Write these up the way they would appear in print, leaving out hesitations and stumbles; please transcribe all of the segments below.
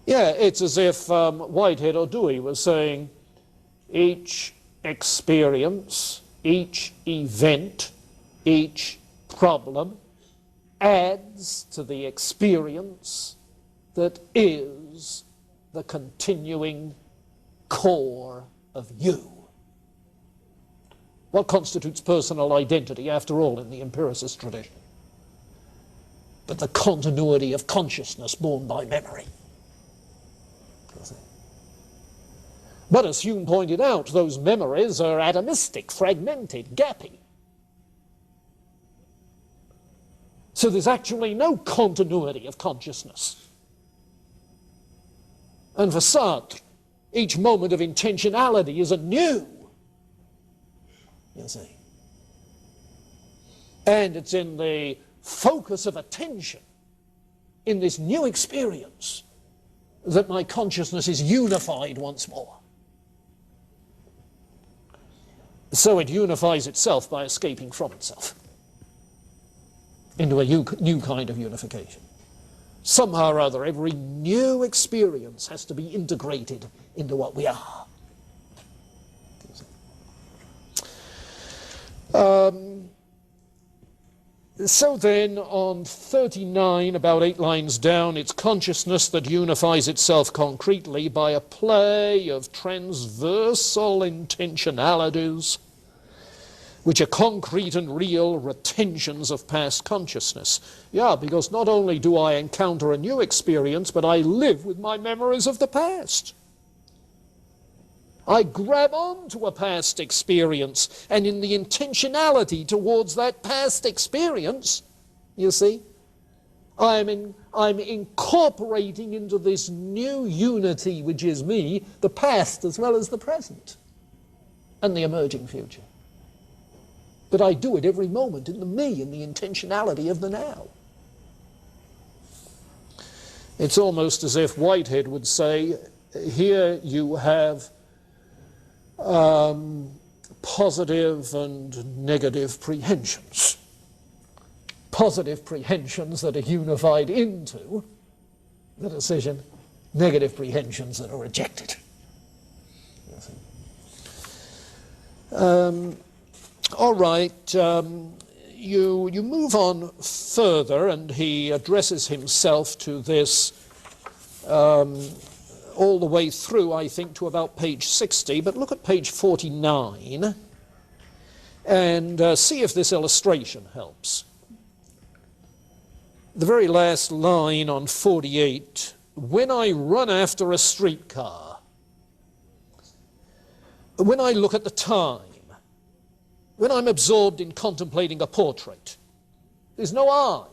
Yeah, it's as if Whitehead or Dewey was saying each experience, each event, each problem adds to the experience that is the continuing core of you. What constitutes personal identity, after all, in the empiricist tradition? But the continuity of consciousness born by memory. But as Hume pointed out, those memories are atomistic, fragmented, gappy. So there's actually no continuity of consciousness. And for Sartre, each moment of intentionality is anew. You see. And it's in the focus of attention, in this new experience, that my consciousness is unified once more. So it unifies itself by escaping from itself into a new kind of unification. Somehow or other, every new experience has to be integrated into what we are. So then, on 39, about 8 lines down, it's consciousness that unifies itself concretely by a play of transversal intentionalities, which are concrete and real retentions of past consciousness. Yeah, because not only do I encounter a new experience, but I live with my memories of the past. I grab onto a past experience, and in the intentionality towards that past experience, you see, I'm incorporating into this new unity, which is me, the past as well as the present, and the emerging future. But I do it every moment in the me, in the intentionality of the now. It's almost as if Whitehead would say, here you have positive and negative prehensions. Positive prehensions that are unified into the decision, negative prehensions that are rejected. All right, you move on further, and he addresses himself to this all the way through, I think, to about page 60, but look at page 49 and see if this illustration helps. The very last line on 48, when I run after a streetcar, when I look at the time, when I'm absorbed in contemplating a portrait, there's no I.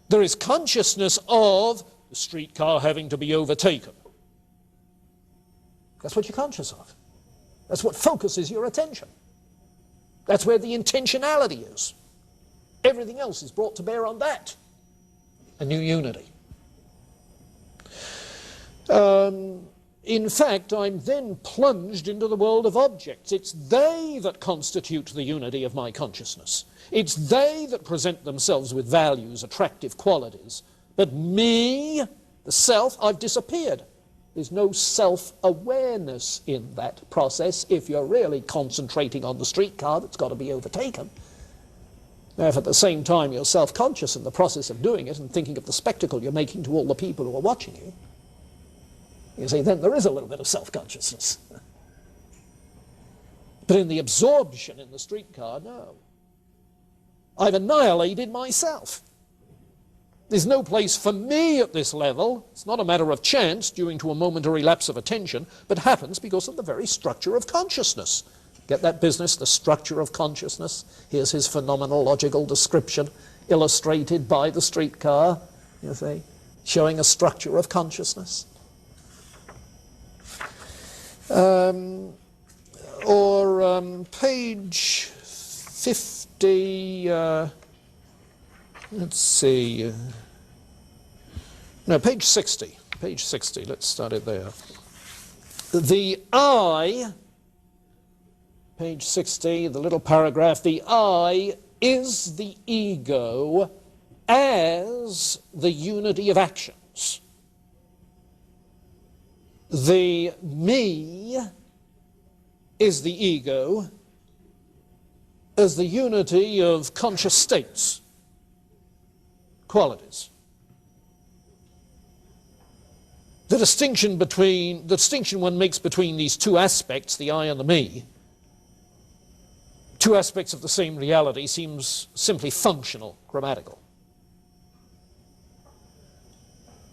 There is consciousness of the streetcar having to be overtaken. That's what you're conscious of. That's what focuses your attention. That's where the intentionality is. Everything else is brought to bear on that. A new unity. In fact, I'm then plunged into the world of objects. It's they that constitute the unity of my consciousness. It's they that present themselves with values, attractive qualities. But me, the self, I've disappeared. There's no self-awareness in that process if you're really concentrating on the streetcar that's got to be overtaken. Now, if at the same time you're self-conscious in the process of doing it and thinking of the spectacle you're making to all the people who are watching you, you see, then there is a little bit of self-consciousness. But in the absorption in the streetcar, no. I've annihilated myself. There's no place for me at this level. It's not a matter of chance due to a momentary lapse of attention, but happens because of the very structure of consciousness. Get that business, the structure of consciousness? Here's his phenomenological description, illustrated by the streetcar, you see, showing a structure of consciousness. Page 50, let's see, no, page 60, let's start it there. The I, page 60, the little paragraph, the I is the ego as the unity of action. actions. The me is the ego as the unity of conscious states, qualities. The distinction one makes between these two aspects, the I and the me, two aspects of the same reality, seems simply functional, grammatical.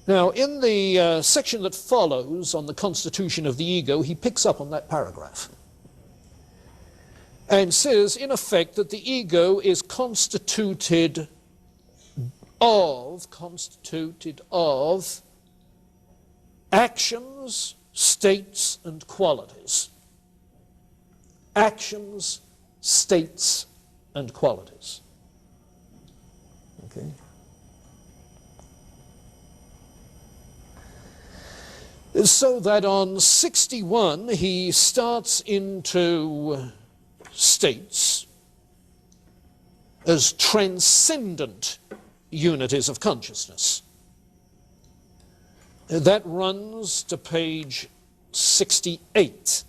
Now, in the section that follows on the constitution of the ego, he picks up on that paragraph and says, in effect, that the ego is constituted of actions, states, and qualities. Actions, states, and qualities. Okay. So that on 61 he starts into states as transcendent unities of consciousness. That runs to page 68,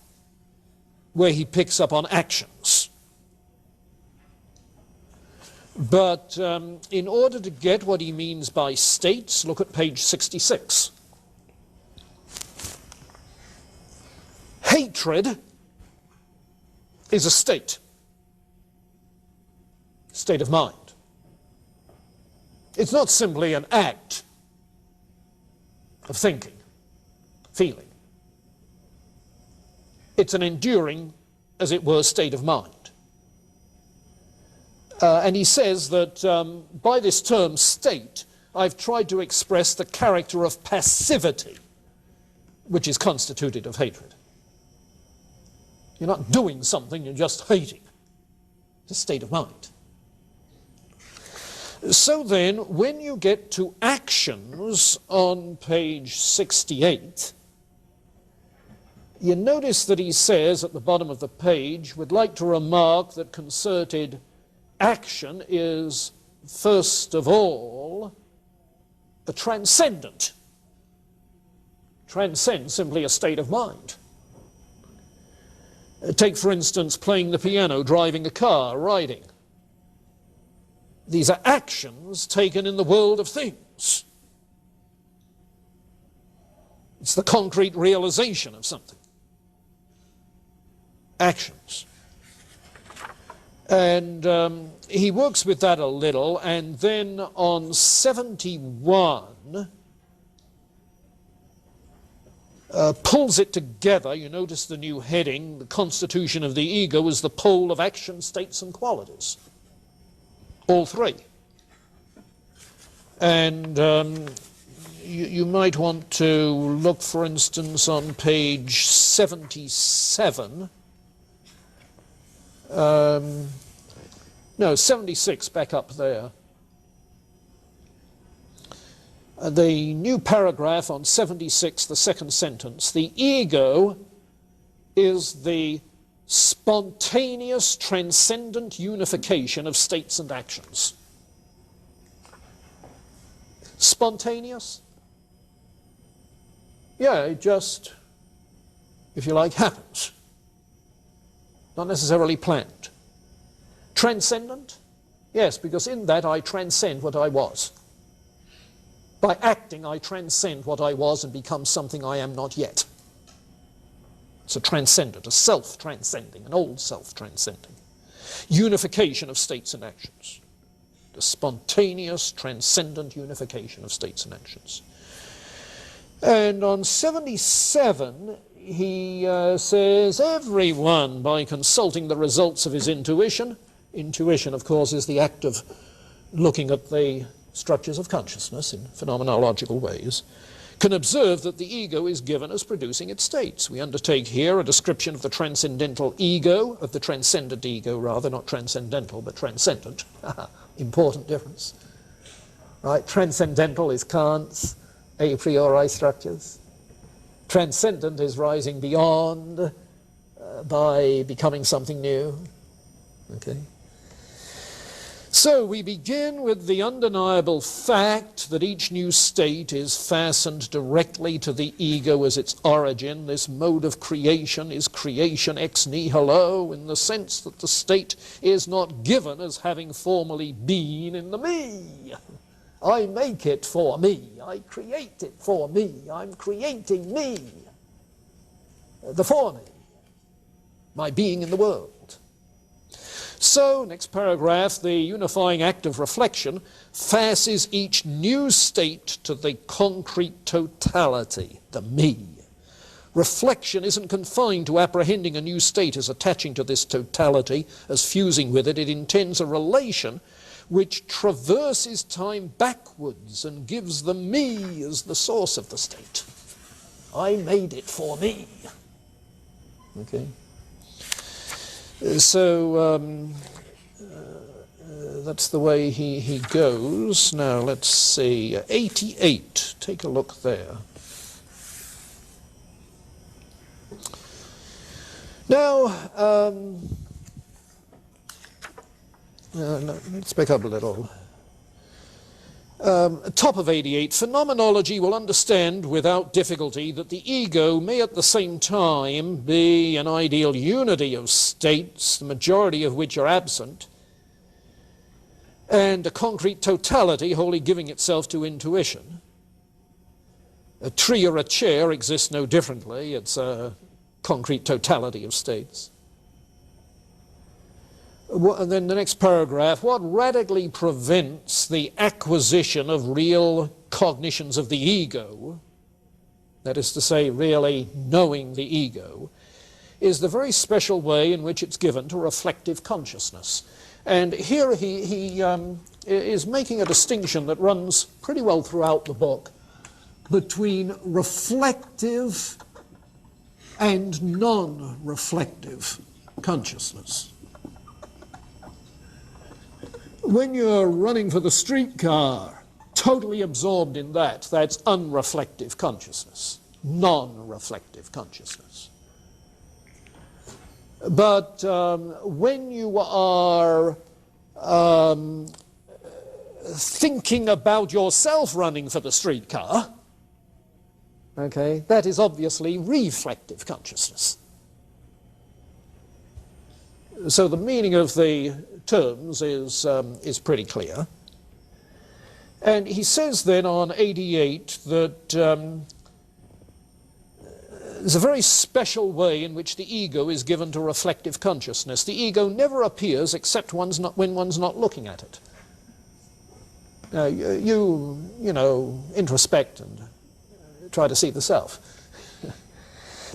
where he picks up on actions. But in order to get what he means by states, look at page 66. Hatred is a state of mind. It's not simply an act of thinking, feeling. It's an enduring, as it were, state of mind. And he says that by this term state, I've tried to express the character of passivity, which is constituted of hatred. You're not doing something, you're just hating. It's a state of mind. So then, when you get to actions on page 68, you notice that he says at the bottom of the page, we'd like to remark that concerted action is, first of all, a transcendent. Transcends simply a state of mind. Take, for instance, playing the piano, driving a car, riding. These are actions taken in the world of things. It's the concrete realization of something. Actions. And he works with that a little, and then on 71, pulls it together. You notice the new heading, the constitution of the ego is the pole of action, states, and qualities. All three. And you might want to look, for instance, on page 77. No, 76, back up there. The new paragraph on 76, the second sentence. The ego is the spontaneous, transcendent unification of states and actions. Spontaneous? Yeah, it just, if you like, happens. Not necessarily planned. Transcendent? Yes, because in that I transcend what I was. By acting, I transcend what I was and become something I am not yet. It's a transcendent, a self-transcending, an old self-transcending. Unification of states and actions. The spontaneous, transcendent unification of states and actions. And on 77, he says, everyone, by consulting the results of his intuition, intuition, of course, is the act of looking at the structures of consciousness in phenomenological ways, can observe that the ego is given as producing its states. We undertake here a description of the transcendental ego, of the transcendent ego rather, not transcendental, but transcendent. Important difference. Right? Transcendental is Kant's a priori structures. Transcendent is rising beyond by becoming something new. Okay? So we begin with the undeniable fact that each new state is fastened directly to the ego as its origin. This mode of creation is creation ex nihilo, in the sense that the state is not given as having formerly been in the me. I make it for me. I create it for me. I'm creating me. The for me. My being in the world. So, next paragraph, the unifying act of reflection fastens each new state to the concrete totality, the me. Reflection isn't confined to apprehending a new state as attaching to this totality, as fusing with it. It intends a relation which traverses time backwards and gives the me as the source of the state. I made it for me. Okay. So that's the way he goes. Now let's see, 88, take a look there. Now, let's back up a little. Top of 88, phenomenology will understand without difficulty that the ego may at the same time be an ideal unity of states, the majority of which are absent, and a concrete totality wholly giving itself to intuition. A tree or a chair exists no differently. It's a concrete totality of states. And then the next paragraph, what radically prevents the acquisition of real cognitions of the ego, that is to say, really knowing the ego, is the very special way in which it's given to reflective consciousness. And here he is making a distinction that runs pretty well throughout the book between reflective and non-reflective consciousness. When you're running for the streetcar, totally absorbed in that, that's unreflective consciousness, non-reflective consciousness. But when you are thinking about yourself running for the streetcar, okay, that is obviously reflective consciousness. So the meaning of the terms is pretty clear. And he says then on 88 that there's a very special way in which the ego is given to reflective consciousness. The ego never appears except when one's not looking at it. Now, you know, introspect and try to see the self.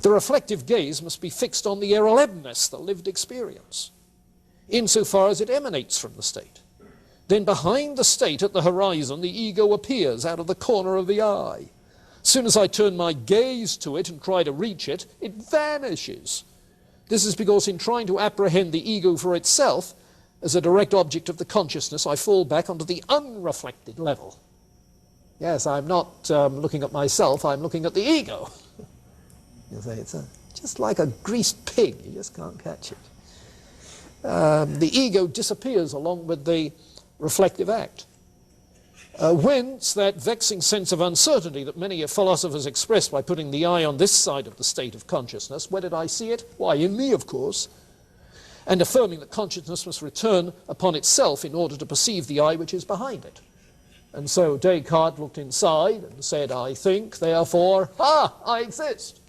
The reflective gaze must be fixed on the erlebnis, the lived experience, insofar as it emanates from the state. Then behind the state at the horizon, the ego appears out of the corner of the eye. As soon as I turn my gaze to it and try to reach it, it vanishes. This is because in trying to apprehend the ego for itself as a direct object of the consciousness, I fall back onto the unreflected level. Yes, I'm not looking at myself, I'm looking at the ego. You say it's just like a greased pig, you just can't catch it. The ego disappears along with the reflective act. Whence that vexing sense of uncertainty that many philosophers express by putting the eye on this side of the state of consciousness. Where did I see it? Why, in me, of course. And affirming that consciousness must return upon itself in order to perceive the eye which is behind it. And so Descartes looked inside and said, I think, therefore, I exist.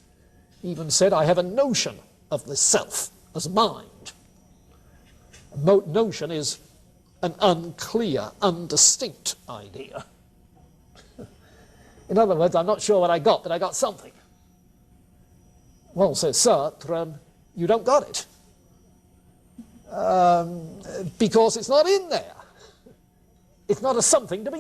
He even said, I have a notion of the self as mind. A notion is an unclear, undistinct idea. In other words, I'm not sure what I got, but I got something. Well, says Satre, you don't got it. Because it's not in there. It's not a something to be